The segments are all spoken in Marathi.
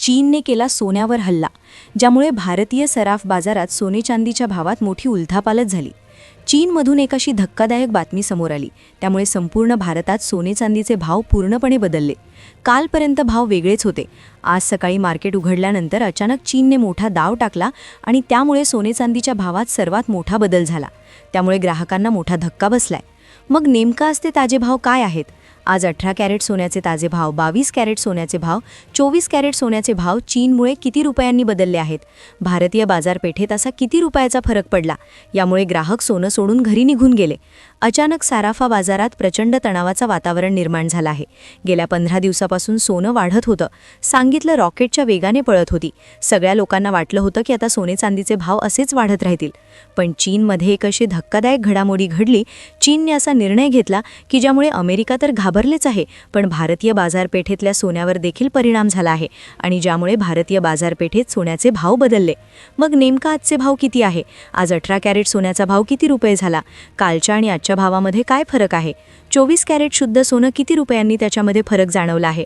चीनने केला सोन्यावर हल्ला, ज्यामुळे भारतीय सराफ बाजारात सोने चांदीच्या भावात मोठी उलथापालथ झाली. चीनमधून एक अशी धक्कादायक बातमी समोर आली, त्यामुळे संपूर्ण भारतात सोने चांदीचे भाव पूर्णपणे बदलले. कालपर्यंत भाव वेगळेच होते. आज सकाळी मार्केट उघडल्यानंतर अचानक चीनने मोठा दाव टाकला आणि त्यामुळे सोने चांदीच्या भावात सर्वात मोठा बदल झाला. त्यामुळे ग्राहकांना मोठा धक्का बसलाय. मग नेमका आज ते ताजे भाव काय आहेत? आज 18 कॅरेट सोन्याचे ताजे भाव, 22 कॅरेट सोन्याचे भाव, 24 कॅरेट सोन्याचे भाव चीनमुळे किती रुपयांनी बदलले आहेत? भारतीय बाजारपेठेत असा किती रुपयाचा फरक पडला? यामुळे ग्राहक सोनं सोडून घरी निघून गेले. अचानक साराफा बाजारात प्रचंड तणावाचं वातावरण निर्माण झालं आहे. गेल्या 15 दिवसापासून सोनं वाढत होतं. सांगितलं रॉकेटच्या वेगाने पळत होती. सगळ्या लोकांना वाटलं होतं की आता सोने चांदीचे भाव असेच वाढत राहतील. पण चीनमध्ये एक अशी धक्कादायक घडामोडी घडली. चीनने असा निर्णय घेतला की ज्यामुळे अमेरिका तर घाबरलेच आहे, पण भारतीय बाजारपेठेतल्या सोन्यावर देखील परिणाम झाला आहे आणि ज्यामुळे भारतीय बाजारपेठेत सोन्याचे भाव बदलले. मग नेमका आजचे भाव किती आहे? आज 18 कॅरेट सोन्याचा भाव किती रुपये झाला? कालच्या आणि आजच्या भावामध्ये काय फरक आहे? 24 कॅरेट शुद्ध सोनं किती रुपयांनी त्याच्यामध्ये फरक जाणवला आहे?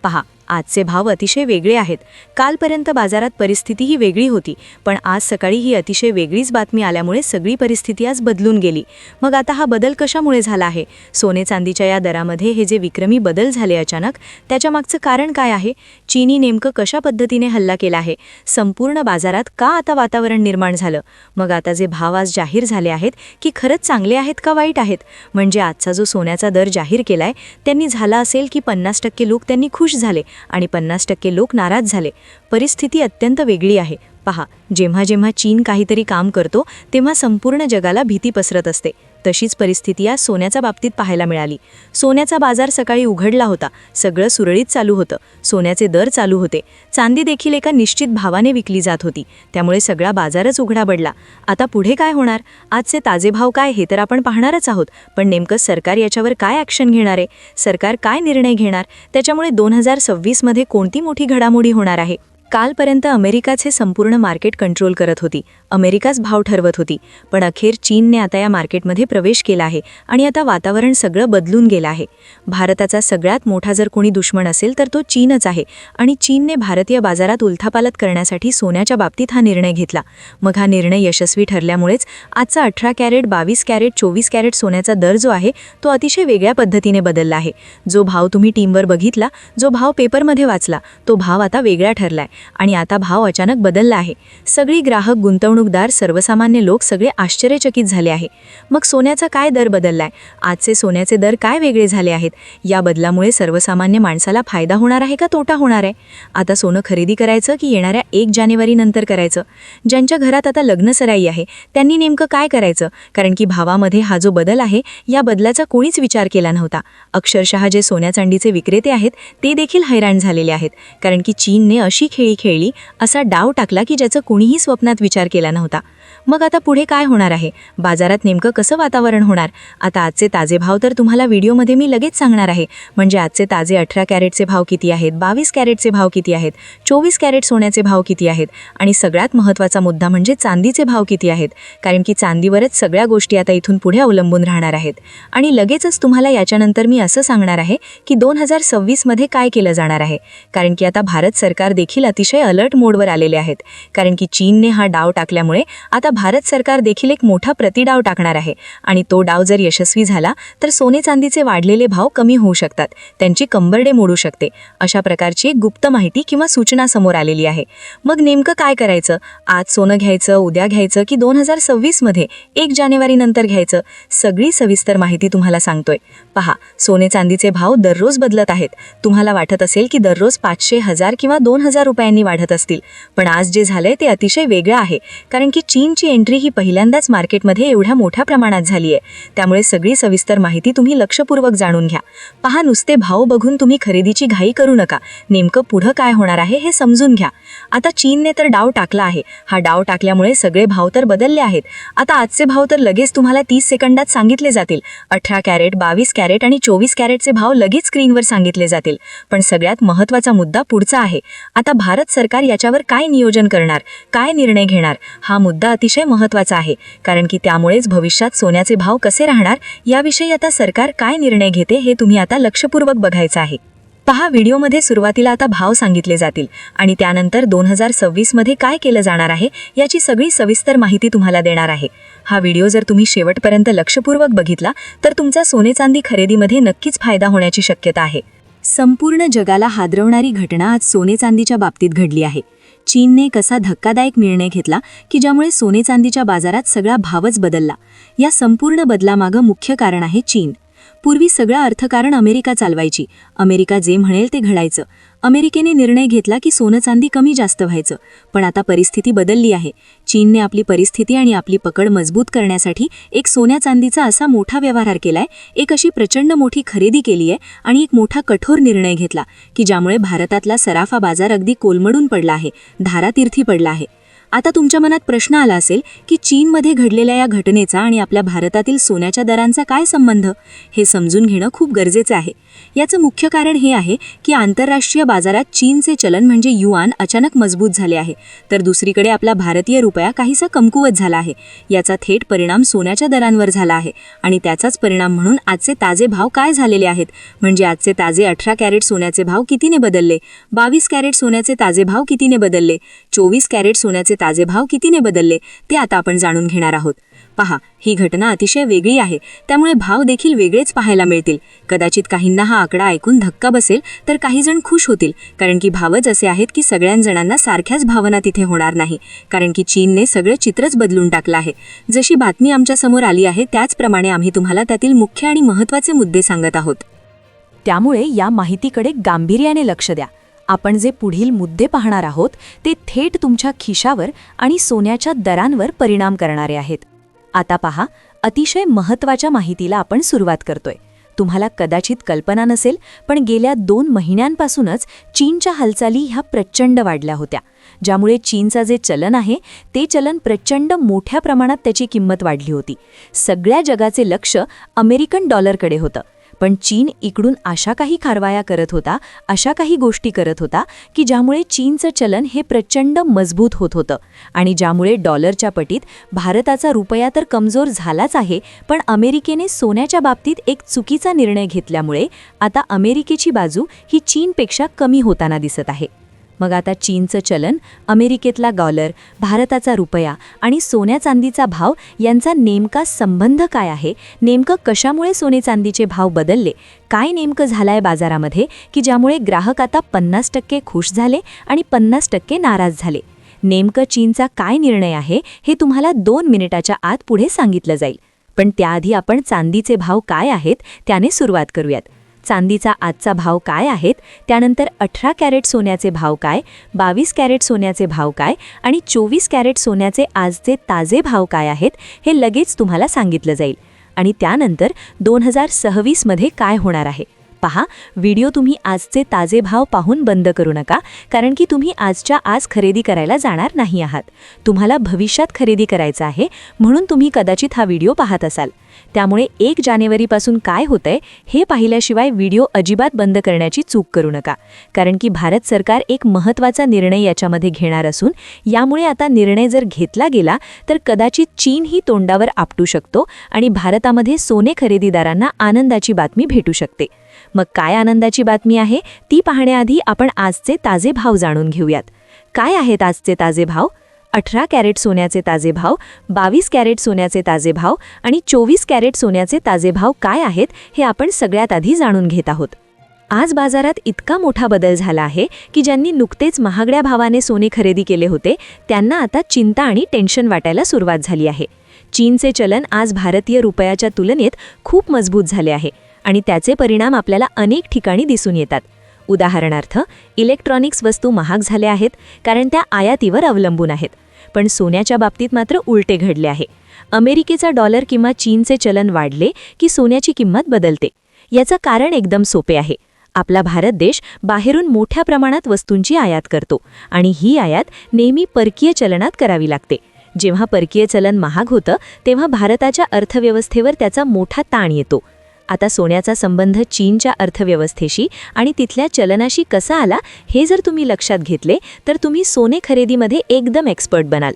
पहा, आजचे भाव अतिशय वेगळे आहेत. कालपर्यंत बाजारात परिस्थिती ही वेगळी होती, पण आज सकाळी ही अतिशय वेगळीच बातमी आल्यामुळे सगळी परिस्थिती आज बदलून गेली. मग आता हा बदल कशामुळे झाला आहे? सोने चांदीच्या या दरामध्ये हे जे विक्रमी बदल झाले अचानक, त्याच्या मागचं कारण काय आहे? चीनी नेमकं कशा पद्धतीने हल्ला केला आहे? संपूर्ण बाजारात का आता वातावरण निर्माण झालं? मग आता जे भाव आज जाहीर झाले आहेत की खरंच चांगले आहेत का वाईट आहेत? म्हणजे आजचा जो सोन्याचा दर जाहीर केलाय त्यांनी झाला असेल की 50% लोक त्यांनी खुश झाले आणि 50% लोक नाराज झाले. परिस्थिती अत्यंत वेगळी आहे. पहा, जेव्हा जेव्हा चीन काहीतरी काम करतो तेव्हा संपूर्ण जगाला भीती पसरत असते. तशीच परिस्थिती आज सोन्याच्या बाबतीत पाहायला मिळाली. सोन्याचा बाजार सकाळी उघडला होता. सगळं सुरळीत चालू होतं. सोन्याचे दर चालू होते. चांदी देखील एका निश्चित भावाने विकली जात होती. त्यामुळे सगळा बाजारच उघडा पडला. आता पुढे काय होणार? आजचे ताजे भाव काय हे तर आपण पाहणारच आहोत. पण नेमकं सरकार याच्यावर काय ॲक्शन घेणार आहे? सरकार काय निर्णय घेणार? त्याच्यामुळे 2026 मध्ये कोणती मोठी घडामोडी होणार आहे? कालपर्यंत अमेरिकाच हे संपूर्ण मार्केट कंट्रोल करत होती. अमेरिकाच भाव ठरवत होती. पण अखेर चीनने आता या मार्केटमध्ये प्रवेश केला आहे आणि आता वातावरण सगळं बदलून गेलं आहे. भारताचा सगळ्यात मोठा जर कोणी दुश्मन असेल तर तो चीनच आहे आणि चीनने भारतीय बाजारात उलथापालथ करण्यासाठी सोन्याच्या बाबतीत हा निर्णय घेतला. मग हा निर्णय यशस्वी ठरल्यामुळेच आजचा 18 कॅरेट, 22 कॅरेट, 24 कॅरेट सोन्याचा दर जो आहे तो अतिशय वेगळ्या पद्धतीने बदलला आहे. जो भाव तुम्ही टीमवर बघितला, जो भाव पेपरमध्ये वाचला, तो भाव आता वेगळा ठरलाय आणि आता भाव अचानक बदलला आहे. सगळी ग्राहक, गुंतवणूकदार, सर्वसामान्य लोक सगळे आश्चर्यचकित झाले आहे. मग सोन्याचा काय दर बदललाय? आजचे सोन्याचे दर काय वेगळे झाले आहेत? या बदलामुळे सर्वसामान्य माणसाला फायदा होणार आहे का तोटा होणार आहे? आता सोनं खरेदी करायचं की येणाऱ्या 1 जानेवारी नंतर करायचं? ज्यांच्या घरात आता लग्नसराई आहे त्यांनी नेमकं काय करायचं? कारण की भावामध्ये हा जो बदल आहे या बदलाचा कोणीच विचार केला नव्हता. अक्षरशः जे सोन्या चांदीचे विक्रेते आहेत ते देखील हैराण झालेले आहेत. कारण की चीनने अशी खेळी असा डाव टाकला की ज्याचं कोणीही स्वप्नात विचार केला नव्हता. मग आता पुढे काय होणार आहे? बाजारात नेमकं कसं वातावरण होणार? आता आजचे ताजे भाव तर तुम्हाला व्हिडिओमध्ये मी लगेच सांगणार आहे. म्हणजे आजचे ताजे 18 कॅरेटचे भाव किती आहेत, 22 कॅरेटचे भाव किती आहेत, 24 कॅरेट सोन्याचे भाव किती आहेत आणि सगळ्यात महत्त्वाचा मुद्दा म्हणजे चांदीचे भाव किती आहेत. कारण की चांदीवरच सगळ्या गोष्टी आता इथून पुढे अवलंबून राहणार आहेत. आणि लगेचच तुम्हाला याच्यानंतर मी असं सांगणार आहे की 2026 मध्ये काय केलं जाणार आहे. कारण की आता भारत सरकार देखील अतिशय अलर्ट मोडवर आलेले आहेत. कारण की चीनने हा डाव टाकल्यामुळे आता भारत सरकार देखील एक मोठा प्रतिडाव टाकणार आहे आणि तो डाव जर यशस्वी झाला तर सोने चांदीचे वाढलेले भाव कमी होऊ शकतात, त्यांची कंबरडे मोडू शकते. अशा प्रकारची एक गुप्त माहिती किंवा सूचना समोर आलेली आहे. मग नेमकं काय करायचं? आज सोनं घ्यायचं, उद्या घ्यायचं की 2026 मध्ये 1 जानेवारी नंतर घ्यायचं? सगळी सविस्तर माहिती तुम्हाला सांगतोय. पहा, सोने चांदीचे भाव दररोज बदलत आहेत. तुम्हाला वाटत असेल की दररोज 500, 1000 किंवा 2000 रुपयांनी वाढत असतील, पण आज जे झालंय ते अतिशय वेगळं आहे. कारण की चीनची एंट्री ही पहिल्यांदाच मार्केटमध्ये एवढ्या मोठ्या प्रमाणात झाली आहे. त्यामुळे सगळी सविस्तर माहिती तुम्ही लक्षपूर्वक जाणून घ्या. पहा, नुसते भाव बघून तुम्ही खरेदीची घाई करू नका. नेमकं पुढं काय होणार आहे हे समजून घ्या. आता चीनने तर डाव टाकला आहे. हा डाव टाकल्यामुळे सगळे भाव तर बदलले आहेत. आता आजचे भाव तर लगेच तुम्हाला 30 सेकंदात सांगितले जातील. 18 कॅरेट, 22 कॅरेट आणि 24 कॅरेटचे भाव लगेच स्क्रीनवर सांगितले जातील. पण सगळ्यात महत्त्वाचा मुद्दा पुढचा आहे. आता भारत सरकार याच्यावर काय नियोजन करणार, काय निर्णय घेणार, हा मुद्दा अतिशय महत्त्वाचा आहे. कारण की त्यामुळेच भविष्यात सोन्याचे भाव कसे राहणार याविषयी आता सरकार काय निर्णय घेते हे तुम्ही आता लक्षपूर्वक बघायचं आहे. पहा, व्हिडिओमध्ये सुरुवातीला आता भाव सांगितले जातील आणि त्यानंतर 2026 मध्ये काय केलं जाणार आहे याची सगळी सविस्तर माहिती तुम्हाला देणार आहे. हा व्हिडिओ जर तुम्ही शेवटपर्यंत लक्षपूर्वक बघितला तर तुमचा सोने चांदी खरेदीमध्ये नक्कीच फायदा होण्याची शक्यता आहे. संपूर्ण जगाला हादरवणारी घटना आज सोने चांदीच्या बाबतीत घडली आहे. चीनने कसा धक्कादायक निर्णय घेतला की ज्यामुळे सोने चांदीच्या बाजारात सगळा भावच बदलला. या संपूर्ण बदलामागं मुख्य कारण आहे चीन. पूर्वी सगळं अर्थकारण अमेरिका चालवायची. अमेरिका जे म्हणेल ते घडायचं. अमेरिकेने निर्णय घेतला की सोनं चांदी कमी जास्त व्हायचं. पण आता परिस्थिती बदलली आहे. चीनने आपली परिस्थिती आणि आपली पकड मजबूत करण्यासाठी एक सोन्या चांदीचा असा मोठा व्यवहार केलाय, एक अशी प्रचंड मोठी खरेदी केली आहे आणि एक मोठा कठोर निर्णय घेतला की ज्यामुळे भारतातला सराफा बाजार अगदी कोलमडून पडला आहे, धारातीर्थी पडला आहे. आता तुमच्या मनात प्रश्न आला असेल की चीनमध्ये घडलेल्या या घटनेचा आणि आपल्या भारतातील सोन्याच्या दरांचा काय संबंध? हे समजून घेणं खूप गरजेचं आहे. याचं मुख्य कारण हे आहे की आंतरराष्ट्रीय बाजारात चीनचे चलन म्हणजे युआन अचानक मजबूत झाले आहे, तर दुसरीकडे आपला भारतीय रुपया काहीसा कमकुवत झाला आहे. याचा थेट परिणाम सोन्याच्या दरांवर झाला आहे आणि त्याचाच परिणाम म्हणून आजचे ताजे भाव काय झालेले आहेत. म्हणजे आजचे ताजे 18 कॅरेट सोन्याचे भाव कितीने बदलले, 22 कॅरेट सोन्याचे ताजे भाव कितीने बदलले, 24 कॅरेट सोन्याचे ताजे भाव कितीने बदलले ते आता आपण जाणून घेणार आहोत. पहा, ही घटना अतिशय वेगळी आहे, त्यामुळे भाव देखील वेगळेच पाहायला मिळतील. कदाचित काहींना हा आकडा ऐकून धक्का बसेल तर काही जण खुश होतील, कारण की भावच असे आहेत की सगळ्याच जणांना सारख्याच भावना तिथे होणार नाही, कारण की चीनने सगळं चित्रच बदलून टाकलं आहे. जशी बातमी आमच्या समोर आली आहे त्याचप्रमाणे आम्ही तुम्हाला त्यातील मुख्य आणि महत्त्वाचे मुद्दे सांगत आहोत. त्यामुळे या माहितीकडे गांभीर्याने लक्ष द्या. आपण जे पुढील मुद्दे पाहणार आहोत ते थेट तुमच्या खिशावर आणि सोन्याच्या दरांवर परिणाम करणारे आहेत. आता पहा, अतिशय महत्त्वाच्या माहितीला आपण सुरुवात करतोय. तुम्हाला कदाचित कल्पना नसेल, पण गेल्या 2 महिन्यांपासूनच चीनच्या हालचाली ह्या प्रचंड वाढल्या होत्या, ज्यामुळे चीनचा जे चलन आहे ते चलन प्रचंड मोठ्या प्रमाणात त्याची किंमत वाढली होती. सगळ्या जगाचे लक्ष अमेरिकन डॉलरकडे होतं. पण चीन इकडून अशा काही कारवाया करत होता, अशा काही गोष्टी करत होता की ज्यामुळे चीनचं चलन हे प्रचंड मजबूत होत होतं आणि ज्यामुळे डॉलरच्या पटीत भारताचा रुपया तर कमजोर झालाच आहे, पण अमेरिकेने सोन्याच्या बाबतीत एक चुकीचा निर्णय घेतल्यामुळे आता अमेरिकेची बाजू ही चीनपेक्षा कमी होताना दिसत आहे. मग आता चीनचं चलन, अमेरिकेतला डॉलर, भारताचा रुपया आणि सोन्या चांदीचा भाव यांचा नेमका संबंध काय आहे? नेमकं कशामुळे सोने चांदीचे भाव बदलले? काय नेमकं झालंय बाजारामध्ये की ज्यामुळे ग्राहक आता 50% खुश झाले आणि 50% नाराज झाले? नेमकं चीनचा काय निर्णय आहे हे तुम्हाला 2 मिनिटाच्या आत पुढे सांगितलं जाईल. पण त्याआधी आपण चांदीचे भाव काय आहेत त्याने सुरुवात करूयात. चांदीचा आजचा भाव काय आहेत, त्यानंतर 18 कॅरेट सोन्याचे भाव काय, 22 कॅरेट सोन्याचे भाव काय आणि 24 कॅरेट सोन्याचे आजचे ताजे भाव काय आहेत हे लगेच तुम्हाला सांगितलं जाईल. आणि त्यानंतर 2026 मध्ये काय होणार आहे. पहा, व्हिडिओ तुम्ही आजचे ताजे भाव पाहून बंद करू नका, कारण की तुम्ही आजच्या आज खरेदी करायला जाणार नाही आहात. तुम्हाला भविष्यात खरेदी करायचं आहे, म्हणून तुम्ही कदाचित हा व्हिडिओ पाहत असाल. त्यामुळे 1 जानेवारीपासून काय होतंय हे पाहिल्याशिवाय व्हिडिओ अजिबात बंद करण्याची चूक करू नका, कारण की भारत सरकार एक महत्त्वाचा निर्णय याच्यामध्ये घेणार असून यामुळे आता निर्णय जर घेतला गेला तर कदाचित चीन ही तोंडावर आपटू शकतो आणि भारतामध्ये सोने खरेदीदारांना आनंदाची बातमी भेटू शकते. मग काय आनंदाची बातमी आहे ती पाहण्याआधी आपण आजचे ताजे भाव जाणून घेऊयात. काय आहेत आजचे ताजे भाव? 18 कॅरेट सोन्याचे ताजे भाव, 22 कॅरेट सोन्याचे ताजे भाव आणि 24 कॅरेट सोन्याचे ताजे भाव काय आहेत हे आपण सगळ्यात आधी जाणून घेत आहोत. आज बाजारात इतका मोठा बदल झाला आहे की ज्यांनी नुकतेच महागड्या भावाने सोने खरेदी केले होते त्यांना आता चिंता आणि टेन्शन वाटायला सुरुवात झाली आहे. चीनचे चलन आज भारतीय रुपयाच्या तुलनेत खूप मजबूत झाले आहे आणि त्याचे परिणाम आपल्याला अनेक ठिकाणी दिसून येतात. उदाहरणार्थ, इलेक्ट्रॉनिक्स वस्तू महाग झाल्या आहेत कारण त्या आयातीवर अवलंबून आहेत. पण सोन्याच्या बाबतीत मात्र उलटे घडले आहे. अमेरिकेचा डॉलर किंवा चीनचे चलन वाढले की सोन्याची किंमत बदलते. याचं कारण एकदम सोपे आहे. आपला भारत देश बाहेरून मोठ्या प्रमाणात वस्तूंची आयात करतो आणि ही आयात नेहमी परकीय चलनात करावी लागते. जेव्हा परकीय चलन महाग होतं तेव्हा भारताच्या अर्थव्यवस्थेवर त्याचा मोठा ताण येतो. आता सोन्याचा संबंध चीनच्या अर्थव्यवस्थेशी आणि तिथल्या चलनाशी कसा आला हे जर तुम्ही लक्षात घेतले तर तुम्ही सोने खरेदीमध्ये एकदम एक्सपर्ट बनाल.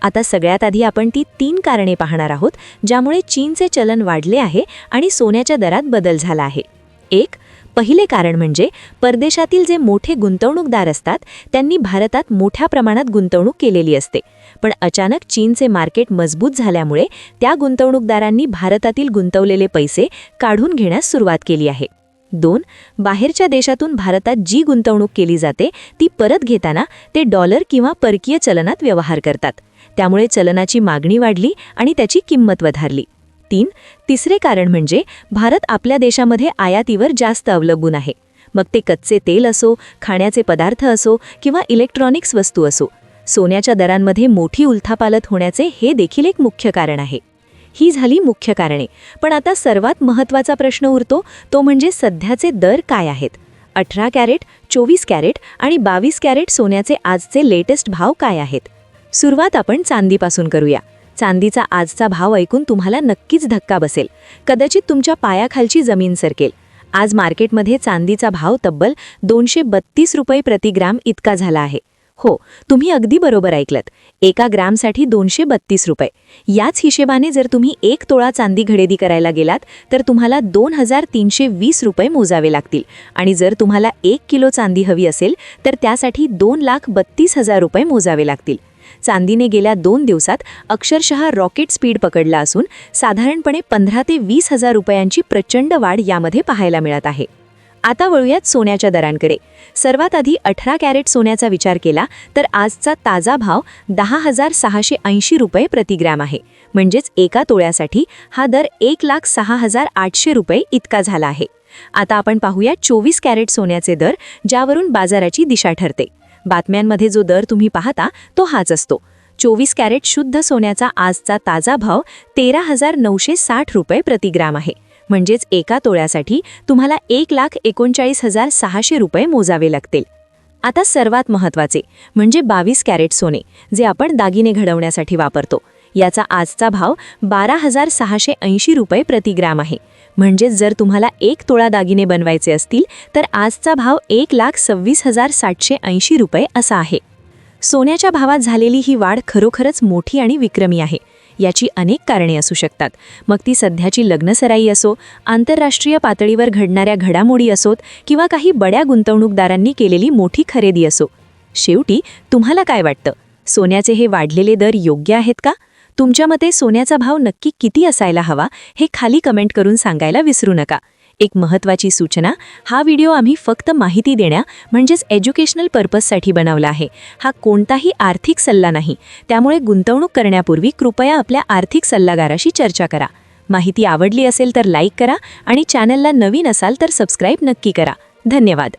आता सगळ्यात आधी आपण ती 3 कारणे पाहणार आहोत ज्यामुळे चीनचे चलन वाढले आहे आणि सोन्याच्या दरात बदल झाला आहे. 1. पहिले कारण म्हणजे परदेशातील जे मोठे गुंतवणूकदार असतात त्यांनी भारतात मोठ्या प्रमाणात गुंतवणूक केलेली असते, पण अचानक चीनचे मार्केट मजबूत झाल्यामुळे त्या गुंतवणूकदारांनी भारतातील गुंतवलेले पैसे काढून घेण्यास सुरुवात केली आहे. 2. बाहेरच्या देशातून भारतात जी गुंतवणूक केली जाते ती परत घेताना ते डॉलर किंवा परकीय चलनात व्यवहार करतात, त्यामुळे चलनाची मागणी वाढली आणि त्याची किंमत वधारली. 3. तिसरे कारण म्हणजे भारत आपल्या देशामध्ये आयातीवर जास्त अवलंबून आहे. मग ते कच्चे तेल असो, खाण्याचे पदार्थ असो किंवा इलेक्ट्रॉनिक्स वस्तू असो. सोन्याच्या दरांमध्ये मोठी उलथापालथ होण्याचे हे देखील एक मुख्य कारण आहे. ही झाली मुख्य कारणे, पण आता सर्वात महत्त्वाचा प्रश्न उरतो तो म्हणजे सध्याचे दर काय आहेत. 18 कॅरेट, 24 कॅरेट आणि 22 कॅरेट सोन्याचे आजचे लेटेस्ट भाव काय आहेत. सुरुवात आपण चांदीपासून करूया. चांदीचा आजचा भाव ऐकून तुम्हाला नक्कीच धक्का बसेल, कदाचित तुमच्या पायाखालची जमीन सरकेल. आज मार्केटमध्ये चांदीचा भाव तब्बल 232 रुपये प्रति ग्राम इतका झाला आहे. हो, तुम्ही अगदी बरोबर ऐकलत, एका ग्रामसाठी 232 रुपये. याच हिशेबाने जर तुम्ही 1 तोळा चांदी खरेदी करायला गेलात तर तुम्हाला 2320 रुपये मोजावे लागतील, आणि जर तुम्हाला 1 किलो चांदी हवी असेल तर त्यासाठी 2,32,000 रुपये मोजावे लागतील. चांदीने गेल्या 2 दिवसात अक्षरशः रॉकेट स्पीड पकडला असून साधारणपणे 15 ते 20 हजार रुपयांची प्रचंड वाढ यामध्ये पाहायला मिळत आहे. आता वळूयात सोन्याच्या दरांकडे. सर्वात आधी 18 कॅरेट सोन्याचा विचार केला तर आजचा ताजा भाव 10,680 रुपये प्रति ग्रॅम आहे. म्हणजेच एका तोळ्यासाठी हा दर 1,06,800 रुपये इतका झाला आहे. आता आपण पाहूया 24 कॅरेट सोन्याचे दर, ज्यावरून बाजाराची दिशा ठरते. बातम्यांमध्ये जो दर तुम्ही पाहता तो हाच असतो. 24 कॅरेट शुद्ध सोन्याचा आजचा ताजा भाव 13,960 रुपये प्रति ग्रॅम आहे. म्हणजेच एका तोळ्यासाठी तुम्हाला 1,39,600 रुपये मोजावे लागतील. आता सर्वात महत्त्वाचे म्हणजे 22 कॅरेट सोने, जे आपण दागिने घडवण्यासाठी वापरतो. याचा आजचा भाव 12,680 रुपये प्रति ग्रॅम आहे. म्हणजेच जर तुम्हाला 1 तोळा दागिने बनवायचे असतील तर आजचा भाव 1,26,780 रुपये असा आहे. सोन्याच्या भावात झालेली ही वाढ खरोखरच मोठी आणि विक्रमी आहे. याची अनेक कारणे असू शकतात. मग ती सध्याची लग्नसराई असो, आंतरराष्ट्रीय पातळीवर घडणाऱ्या घडामोडी असोत किंवा काही बड्या गुंतवणूकदारांनी केलेली मोठी खरेदी असो. शेवटी तुम्हाला काय वाटतं? सोन्याचे हे वाढलेले दर योग्य आहेत का? तुमच्या मते सोन्याचा भाव नक्की किती असायला हवा हे खाली कमेंट करून सांगायला विसरू नका. एक महत्त्वाची सूचना, हा व्हिडिओ आम्ही फक्त माहिती देण्या म्हणजेच एज्युकेशनल पर्पजसाठी बनवला आहे. हा कोणताही आर्थिक सल्ला नाही, त्यामुळे गुंतवणूक करण्यापूर्वी कृपया आपल्या आर्थिक सल्लागाराशी चर्चा करा. माहिती आवडली असेल तर लाईक करा आणि चॅनलला नवीन असाल तर सबस्क्राईब नक्की करा. धन्यवाद.